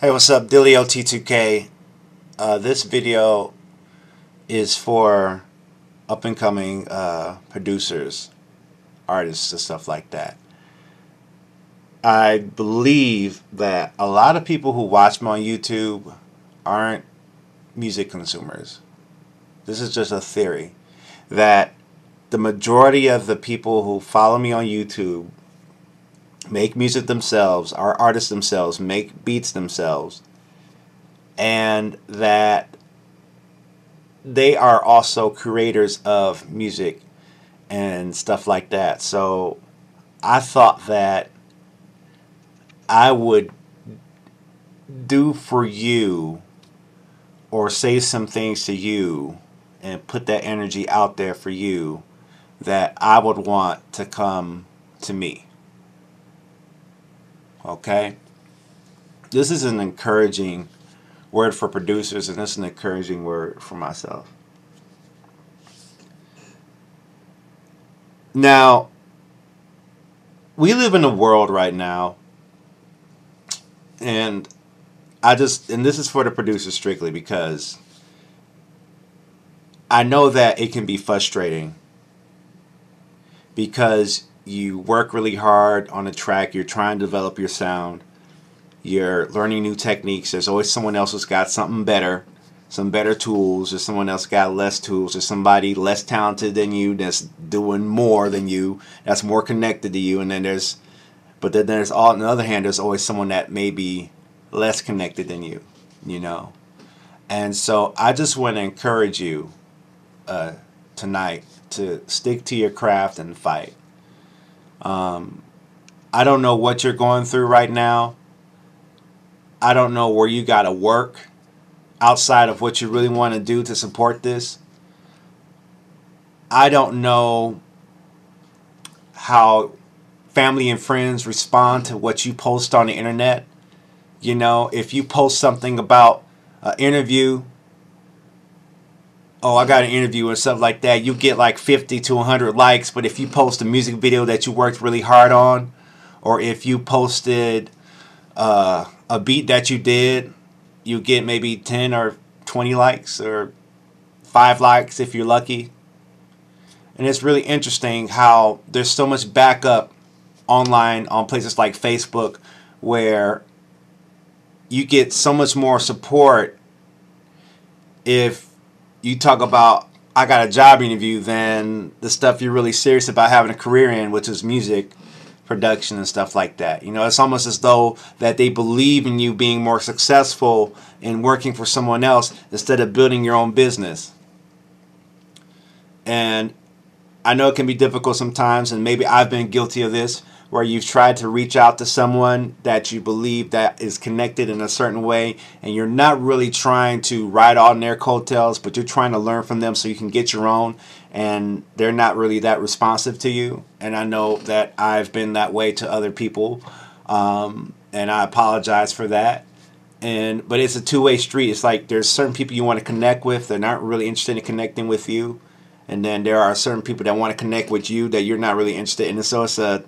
Hey, what's up, DillyOT2K? This video is for up-and-coming producers, artists, and stuff like that. I believe that a lot of people who watch me on YouTube aren't music consumers. This is just a theory that the majority of the people who follow me on YouTube make music themselves, are artists themselves, make beats themselves, and that they are also creators of music and stuff like that. So I thought that I would do for you or say some things to you and put that energy out there for you that I would want to come to me. Okay? This is an encouraging word for producers, and this is an encouraging word for myself. Now, we live in a world right now, and this is for the producers strictly, because I know that it can be frustrating because you work really hard on a track, you're trying to develop your sound, you're learning new techniques, there's always someone else who's got something better, some better tools, or someone else got less tools, or somebody less talented than you that's doing more than you, that's more connected to you, and then there's on the other hand, there's always someone that may be less connected than you, you know. And so I just want to encourage you tonight to stick to your craft and fight. I don't know what you're going through right now. I don't know where you got to work outside of what you really want to do to support this. I don't know how family and friends respond to what you post on the internet. You know, if you post something about an interview, oh, I got an interview or stuff like that, you get like 50 to 100 likes. But if you post a music video that you worked really hard on, or if you posted a beat that you did, you get maybe 10 or 20 likes, or 5 likes if you're lucky. And it's really interesting how there's so much backup online on places like Facebook, where you get so much more support if you talk about I got a job interview than the stuff you're really serious about having a career in, which is music production and stuff like that. You know, it's almost as though that they believe in you being more successful in working for someone else instead of building your own business. And I know it can be difficult sometimes, and maybe I've been guilty of this, where you've tried to reach out to someone that you believe that is connected in a certain way, and you're not really trying to ride on their coattails, but you're trying to learn from them so you can get your own, and they're not really that responsive to you. And I know that I've been that way to other people, and I apologize for that. But it's a two-way street. It's like there's certain people you want to connect with, they're not really interested in connecting with you, and then there are certain people that want to connect with you that you're not really interested in. And so it's a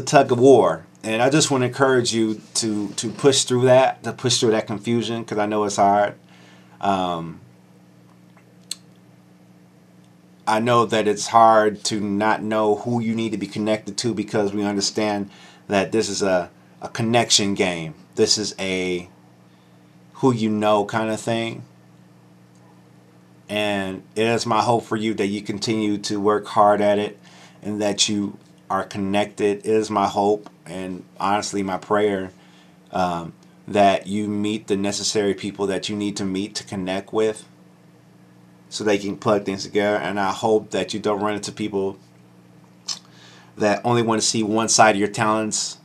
tug of war. And I just want to encourage you to push through that, confusion, because I know it's hard. I know that it's hard to not know who you need to be connected to, because we understand that this is a connection game. This is a who you know kind of thing. And it is my hope for you that you continue to work hard at it and that you are connected. It is my hope and honestly my prayer that you meet the necessary people that you need to meet to connect with so they can plug things together. And I hope that you don't run into people that only want to see one side of your talents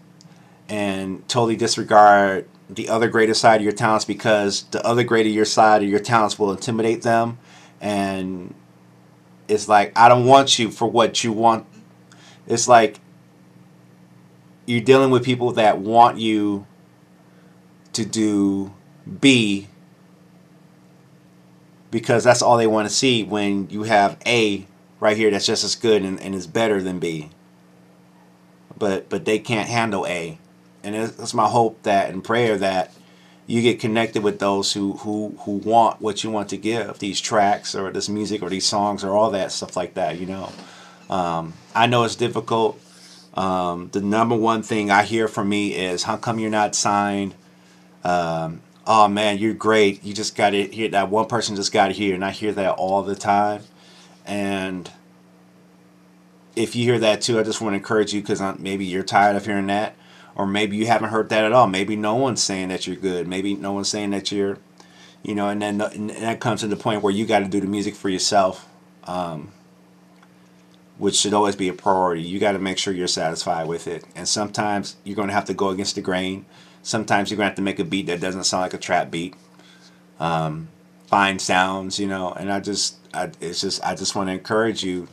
and totally disregard the other greater side of your talents, because the other greater side of your talents will intimidate them. And it's like, I don't want you for what you want. It's like you're dealing with people that want you to do B because that's all they want to see, when you have A right here that's just as good and is better than B. But they can't handle A. And it's my hope that and prayer that you get connected with those who want what you want to give, these tracks or this music or these songs or all that stuff like that, you know. I know it's difficult. The number one thing I hear from me is, how come you're not signed? Oh man, you're great. You just got to hear that. One person just got to hear, and I hear that all the time. And if you hear that too, I just want to encourage you, because maybe you're tired of hearing that, or maybe you haven't heard that at all. Maybe no one's saying that you're good. Maybe no one's saying that you're, you know, and then and that comes to the point where you got to do the music for yourself, which should always be a priority. You got to make sure you're satisfied with it. And sometimes you're going to have to go against the grain. Sometimes you're going to have to make a beat that doesn't sound like a trap beat. Find sounds, you know, and I just want to encourage you,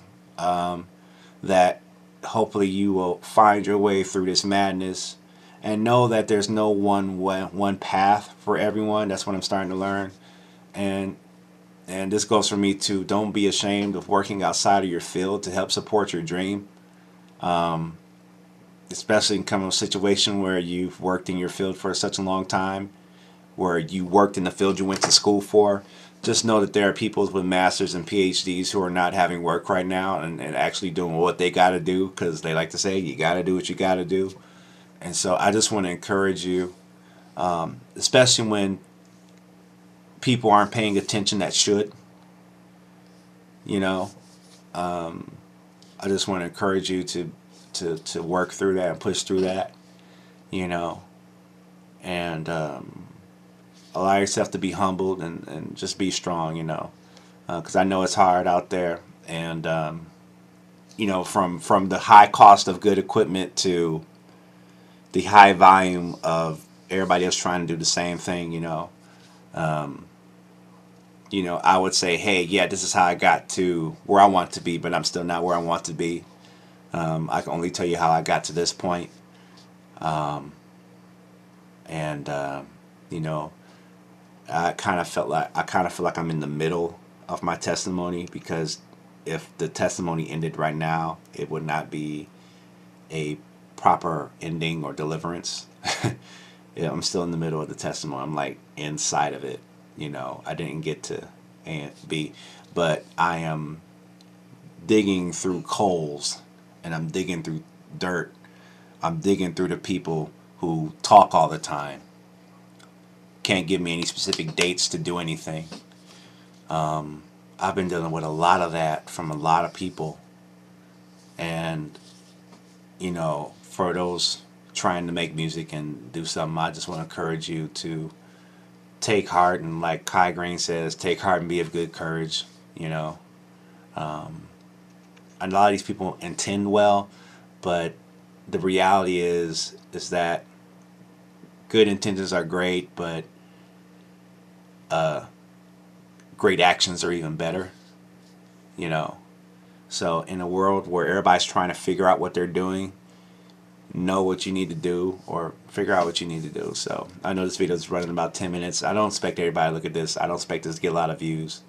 that hopefully you will find your way through this madness, and know that there's no one path for everyone. That's what I'm starting to learn. And this goes for me too. Don't be ashamed of working outside of your field to help support your dream. Especially in kind of a situation where you've worked in your field for such a long time, where you worked in the field you went to school for. Just know that there are people with masters and PhDs who are not having work right now, and actually doing what they got to do, because they like to say you got to do what you got to do. And so I just want to encourage you, especially when people aren't paying attention that should, you know, I just want to encourage you to work through that and push through that, you know, and allow yourself to be humbled, and just be strong, you know, because I know it's hard out there. And you know, from the high cost of good equipment to the high volume of everybody else trying to do the same thing, you know, I would say, hey, yeah, this is how I got to where I want to be, but I'm still not where I want to be. I can only tell you how I got to this point. You know, I kind of feel like I'm in the middle of my testimony, because if the testimony ended right now, it would not be a proper ending or deliverance. Yeah, I'm still in the middle of the testimony. I'm like inside of it, you know. I didn't get to be, but I am digging through coals, and I'm digging through dirt. I'm digging through the people who talk all the time, can't give me any specific dates to do anything. I've been dealing with a lot of that from a lot of people. And, you know, for those trying to make music and do something, I just want to encourage you to take heart. And like Kai Green says, take heart and be of good courage, you know. A lot of these people intend well, but the reality is that good intentions are great, but great actions are even better, you know. So in a world where everybody's trying to figure out what they're doing, know what you need to do, or figure out what you need to do. So I know this video is running about 10 minutes. I don't expect everybody to look at this. I don't expect this to get a lot of views,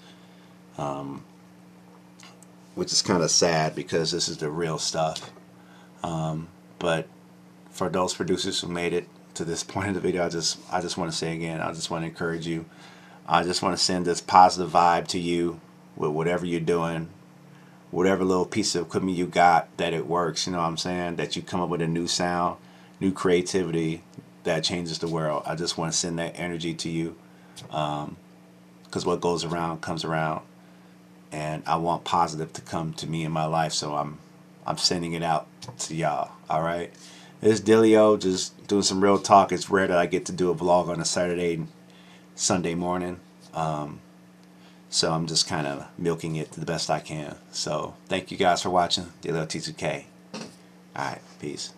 which is kind of sad, because this is the real stuff. But for those producers who made it to this point of the video, I just want to say again, I just want to encourage you. I just want to send this positive vibe to you with whatever you're doing, whatever little piece of equipment you got, that it works, you know what I'm saying, that you come up with a new sound, new creativity that changes the world. I just want to send that energy to you, because what goes around comes around, and I want positive to come to me in my life, so I'm sending it out to y'all. Alright, this is Dilio, just doing some real talk. It's rare that I get to do a vlog on a Saturday and Sunday morning, so I'm just kind of milking it to the best I can. So thank you guys for watching. Dilio T2K. Alright, peace.